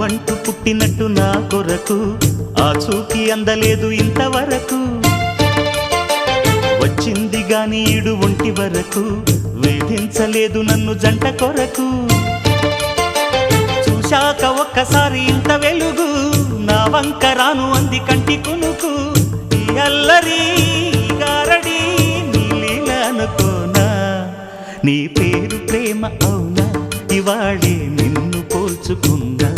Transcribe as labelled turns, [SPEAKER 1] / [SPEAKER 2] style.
[SPEAKER 1] నావంటూ పుట్టినట్టు నా కొరకు ఆ చూకి అందలేదు ఇంతవరకు. వచ్చింది గాని ఈడు ఒంటి వరకు వేధించలేదు నన్ను జంట కొరకు. చూశాక ఒక్కసారి ఇంత వెలుగు నా వంక రాను అంది కంటి కునుకు. ఈ అల్లరి గారడి నీ లీల అనుకోనా, నీ పేరు ప్రేమ అవునా, ఇవాళే నిన్ను పోల్చుకున్నా.